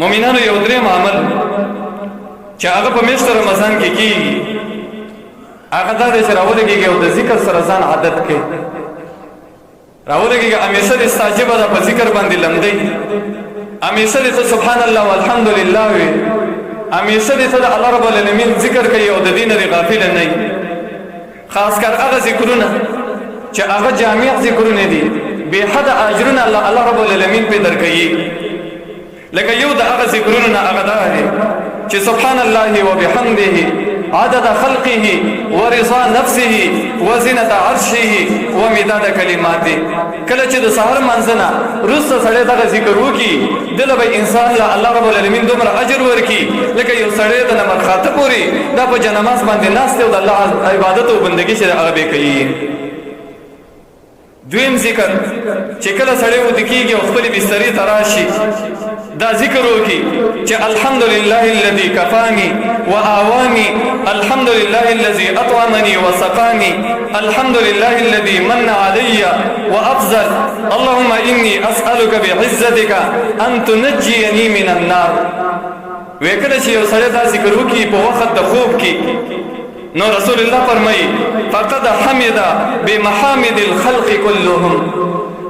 مومنانو یو دریم عمل چې هغه په میاشت رمضان کې کیږي هغه دا دی چې راولګېږي او د ذکر سره ځان عادت کړي. راولګېږي همیشه دې ستا ژبه ده په ذکر باندې لمدی، همیشه دې ته سبحان الله والحمدلله وي، همیشه دې ته د الله رب العالمین ذکر کوي او د دې نه دې غافله نه وي. خاص کر هغه ذکرونه چې هغه جامع ذکرونه دي، بې حده اجرونه الله رب العالمین پې درکوي. لکه یو د هغه ذکرونو نه هغه دا دی چې سبحان الله وبحمده عدد خلقه ورضا نفسه وزنة عرشه ومداد کلماته. کله چې د سحر منځنه وروسته سړی دغه ذکر وکړي دله به انسان له الله رب العالمین دومره اجر ورکړي لکه یو سړی د نمر خاطه پورې دا په جنماز باندې ناست دی او د الله عبادت او بندګي چې هغه به کوي. دویم ذکر چې کله سړی ودې کېږي او خپلې بسترې ته راشي دا ذکر وکړي چې الحمد لله الذي كفاني وآواني، الحمد لله الذي أطعمني وسقاني، الحمد لله الذي من علي وأفضل، اللهم إني أسألك بعزتك أن تنجيني من النار. وکړه چې یو سړی دا ذکر وکړي په وخت د خوب کې نو رسول الله فرمایي فقد حمد بمحامد الخلق كلهم.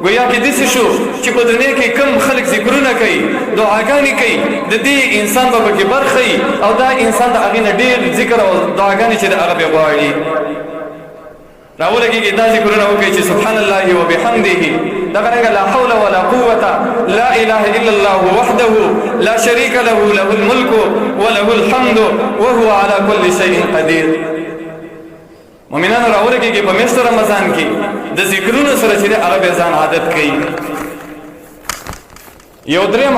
گویا کې داسې شو چې په دنیا کې کم خلک ذکرونه کوي دعاګانې کوي د دې انسان به پکې برخه وي او دا انسان د هغې نه ډېر ذکر او دعاګانې چې د هغه پې غواړي. راولګېږي دا ذکرونه وکړي چې سبحان الله وبحمده، دغه رنګه لا حول ولا قوة لا إله إلا الله وحده لا شريك له له الملك وله الحمد وهو على كل شيء قدير. مومنانو راولګېږي په میاشت رمضان کې د ذکرونو سره چې هغه به ځان عادت کوي. یو دریم